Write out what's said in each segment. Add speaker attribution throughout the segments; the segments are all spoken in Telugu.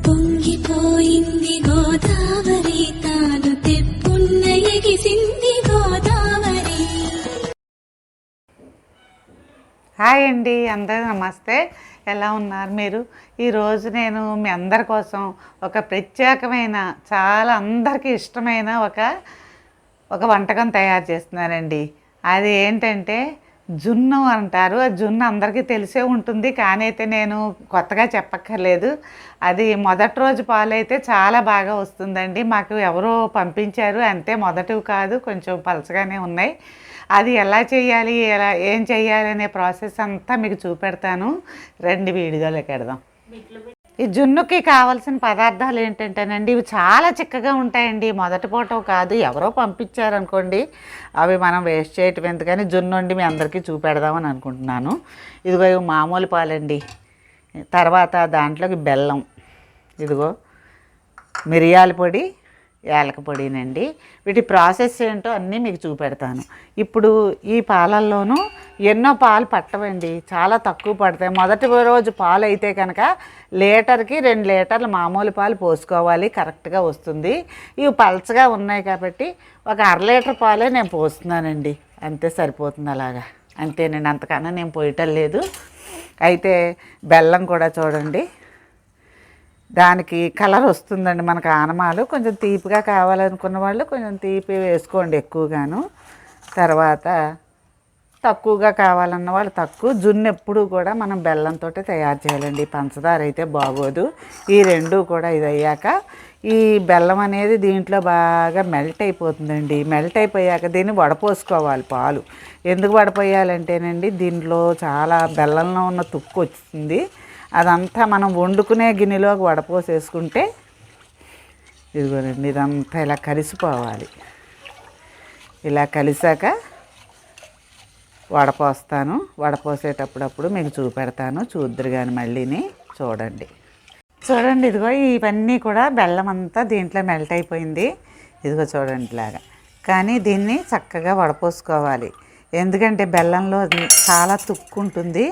Speaker 1: పొంగిపోయింది గోదావరి, తాను తెప్పున్న ఎగిసింది గోదావరి.
Speaker 2: హాయ్ అండి, అందరూ నమస్తే. ఎలా ఉన్నారు మీరు? ఈరోజు నేను మీ అందరి కోసం ఒక ప్రత్యేకమైన, చాలా అందరికీ ఇష్టమైన ఒక వంటకం తయారు చేస్తున్నానండి. అది ఏంటంటే జున్ను అంటారు. ఆ జున్ను అందరికీ తెలిసే ఉంటుంది, కానీ అయితే నేను కొత్తగా చెప్పక్కర్లేదు. అది మొదటి రోజు పాలైతే చాలా బాగా వస్తుందండి. మాకు ఎవరో పంపించారు అంతే, మొదటివి కాదు, కొంచెం పలచగానే ఉన్నాయి. అది ఎలా చేయాలి, ఏం చేయాలి అనే ప్రాసెస్ అంతా మీకు చూపెడతాను. రెండు వీడియోలోకి వెడదాం. ఈ జున్నుకి కావాల్సిన పదార్థాలు ఏంటంటేనండి, ఇవి చాలా చిక్కగా ఉంటాయండి. మొదటి పూట కాదు, ఎవరో పంపించారనుకోండి, అవి మనం వేస్ట్ చేయటం ఎందుకని జున్ను వండి మీ అందరికీ చూపెడదామని అనుకుంటున్నాను. ఇదిగో ఇవి మామూలు పాలండి. తర్వాత దాంట్లోకి బెల్లం, ఇదిగో మిరియాల పొడి, యాలక పొడినండి. వీటి ప్రాసెస్ ఏంటో అన్నీ మీకు చూపెడతాను. ఇప్పుడు ఈ పాలల్లోనూ ఎన్నో పాలు పట్టవండి, చాలా తక్కువ పడతాయి. మొదటి రోజు పాలు అయితే కనుక లీటర్కి 2 లీటర్లు మామూలు పాలు పోసుకోవాలి, కరెక్ట్గా వస్తుంది. ఇవి పలచగా ఉన్నాయి కాబట్టి ఒక 1/2 లీటర్ పాలే నేను పోస్తున్నానండి, అంతే సరిపోతుంది. అలాగా అంతేనండి, అంతకన్నా నేను పోయటం లేదు. అయితే బెల్లం కూడా చూడండి, దానికి కలర్ వస్తుందండి మనకు ఆనమాలు. కొంచెం తీపిగా కావాలనుకున్న వాళ్ళు కొంచెం తీపి వేసుకోండి ఎక్కువగాను. తర్వాత తక్కువగా కావాలన్న వాళ్ళు తక్కువ. జున్ను ఎప్పుడు కూడా మనం బెల్లంతో తయారు చేయాలండి, పంచదార అయితే బాగోదు. ఈ రెండు కూడా ఇది అయ్యాక ఈ బెల్లం అనేది దీంట్లో బాగా మెల్ట్ అయిపోతుందండి. మెల్ట్ అయిపోయాక దీన్ని వడపోసుకోవాలి పాలు. ఎందుకు వడపోయాలంటేనండి, దీంట్లో చాలా బెల్లంలో ఉన్న తుక్కు వచ్చింది. అదంతా మనం వండుకునే గిన్నెలోకి వడపోసేసుకుంటే, ఇదిగోనండి, ఇదంతా ఇలా కలిసిపోవాలి. ఇలా కలిసాక వడపోస్తాను. వడపోసేటప్పుడప్పుడు మీకు చూపెడతాను, చూద్దరు కానీ మళ్ళీని చూడండి. ఇదిగో ఇవన్నీ కూడా బెల్లం అంతా దీంట్లో మెల్ట్ అయిపోయింది. ఇదిగో చూడండి ఇలాగా. కానీ దీన్ని చక్కగా వడపోసుకోవాలి, ఎందుకంటే బెల్లంలో చాలా తుక్కు ఉంటుంది.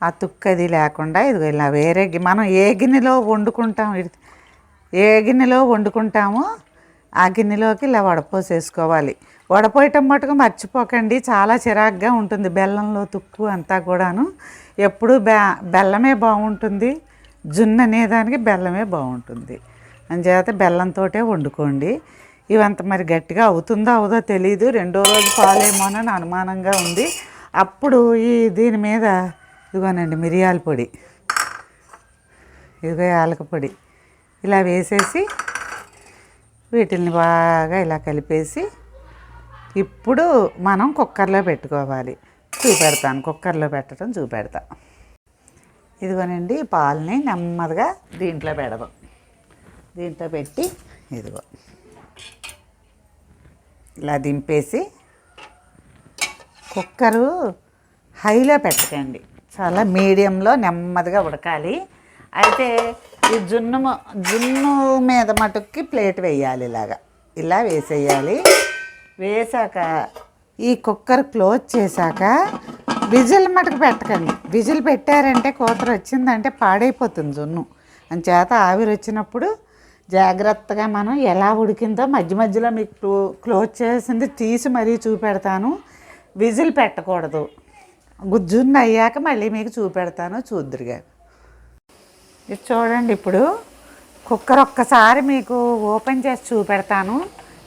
Speaker 2: ఆ తుక్కు అది లేకుండా ఇదిగో ఇలా వేరే మనం ఏ గిన్నెలో వండుకుంటామో ఆ గిన్నెలోకి ఇలా వడపోసేసుకోవాలి. వడపోయటం మటుకు మర్చిపోకండి, చాలా చిరాగ్గా ఉంటుంది బెల్లంలో తుక్కు అంతా కూడాను. ఎప్పుడు బెల్లమే బాగుంటుంది, జున్ను అనేదానికి బెల్లమే బాగుంటుంది. అందుచేత బెల్లంతో వండుకోండి. ఇవంత మరి గట్టిగా అవుతుందో అవదో తెలీదు, రెండో రోజు పాలేమోనని అనుమానంగా ఉంది. అప్పుడు దీని మీద ఇదిగోనండి మిరియాల పొడి, ఇదిగో యాలక పొడి ఇలా వేసేసి వీటిని బాగా ఇలా కలిపేసి ఇప్పుడు మనం కుక్కర్లో పెట్టుకోవాలి. చూపెడతాను, కుక్కర్లో పెట్టడం చూపెడతా. ఇదిగోనండి పాలని నెమ్మదిగా దీంట్లో పెడదాం. దీంట్లో పెట్టి ఇదిగో ఇలా దింపేసి, కుక్కరు హైలో పెట్టకండి, చాలా మీడియంలో నెమ్మదిగా ఉడకాలి. అయితే ఈ జున్ను మీద మటుక్కి ప్లేట్ వేయాలి, ఇలా వేసేయాలి. వేసాక ఈ కుక్కర్ క్లోజ్ చేశాక విజిల్ మటుకు పెట్టకండి. విజిల్ పెట్టారంటే కూతురు వచ్చిందంటే పాడైపోతుంది జున్ను. అంచేత ఆవిరి వచ్చినప్పుడు జాగ్రత్తగా మనం ఎలా ఉడికిందో మధ్య మధ్యలో మీకు క్లోజ్ చేసింది తీసి మరీ చూపెడతాను. విజిల్ పెట్టకూడదు. జున్ను అయ్యాక మళ్ళీ మీకు చూపెడతాను, చూద్దురుగా. ఇది చూడండి, ఇప్పుడు కుక్కర్ ఒక్కసారి మీకు ఓపెన్ చేసి చూపెడతాను.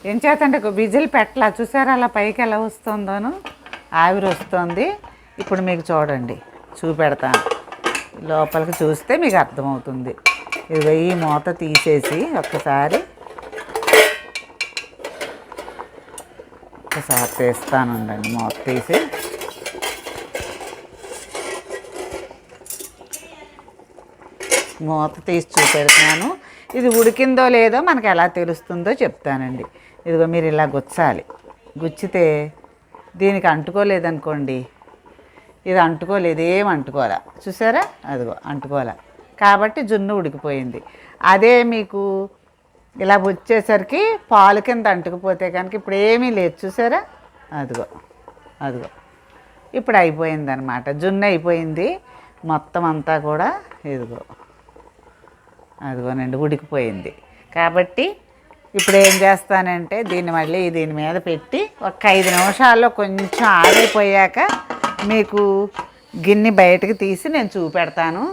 Speaker 2: ఏం చేతంటే విజిల్ పెట్టలా, చూసారా అలా పైకి ఎలా వస్తుందోను, ఆవిరి వస్తుంది. ఇప్పుడు మీకు చూడండి చూపెడతాను, లోపలికి చూస్తే మీకు అర్థమవుతుంది. ఇదిగో ఈ మూత తీసేసి ఒక్కసారి తీస్తానండి. మూత తీసి చూపెడుతున్నాను. ఇది ఉడికిందో లేదో మనకు ఎలా తెలుస్తుందో చెప్తానండి. ఇదిగో మీరు ఇలా గుచ్చాలి, గుచ్చితే దీనికి అంటుకోలేదనుకోండి, ఇది అంటుకోలేదు, ఏం అంటుకోలే, చూసారా, అదిగో అంటుకోలే, కాబట్టి జున్ను ఉడికిపోయింది. అదే మీకు ఇలా వచ్చేసరికి పాలు కింద అంటుకుపోతే కనుక ఇప్పుడు ఏమీ లేదు, చూసారా, అదిగో ఇప్పుడు అయిపోయింది అనమాట. జున్ను అయిపోయింది మొత్తం అంతా కూడా. ఇదిగో అదిగోనండి ఉడికిపోయింది. కాబట్టి ఇప్పుడు ఏం చేస్తానంటే దీని మీద పెట్టి ఒక 5 నిమిషాల్లో కొంచెం ఆరైపోయాక మీకు గిన్నె బయటకు తీసి నేను చూపెడతాను.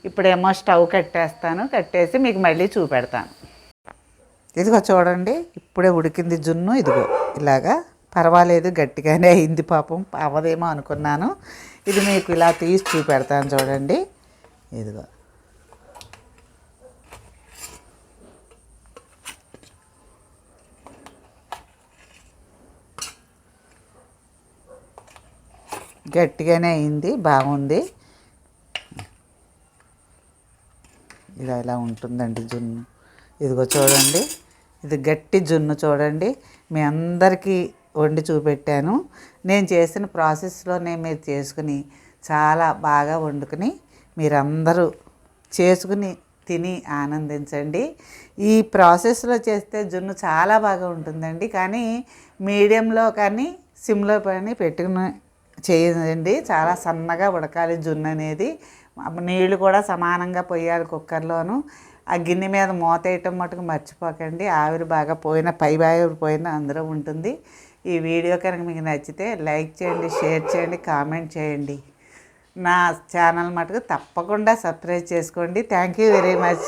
Speaker 2: ఇప్పుడేమో స్టవ్ కట్టేసి మీకు మళ్ళీ చూపెడతాను. ఇదిగో చూడండి, ఇప్పుడే ఉడికింది జున్ను. ఇదిగో ఇలాగా పర్వాలేదు, గట్టిగానే అయింది. పాపం అవ్వదేమో అనుకున్నాను. ఇది మీకు ఇలా తీసి చూపెడతాను చూడండి. ఇదిగో గట్టిగానే అయింది, బాగుంది. ఇలా ఉంటుందండి జున్ను. ఇదిగో చూడండి, ఇది గట్టి జున్ను చూడండి. మీ అందరికీ వండి చూపెట్టాను. నేను చేసిన ప్రాసెస్లోనే మీరు చేసుకుని చాలా బాగా వండుకుని మీరందరూ చేసుకుని తిని ఆనందించండి. ఈ ప్రాసెస్లో చేస్తే జున్ను చాలా బాగా ఉంటుందండి. కానీ మీడియంలో కానీ సిమ్లో కానీ పెట్టుకుని చేయండి. చాలా సన్నగా ఉడకాలి జున్ను అనేది. నీళ్ళు కూడా సమానంగా పోయాలి కుక్కర్లోను. ఆ గిన్నె మీద మూత వేయటం మటుకు మర్చిపోకండి. ఆవిరి బాగా పోయిన ఆవిరి పోయిన అందులో ఉంటుంది. ఈ వీడియో కనుక మీకు నచ్చితే లైక్ చేయండి, షేర్ చేయండి, కామెంట్ చేయండి. నా ఛానల్ మటుకు తప్పకుండా సబ్స్క్రైబ్ చేసుకోండి. Thank you very much.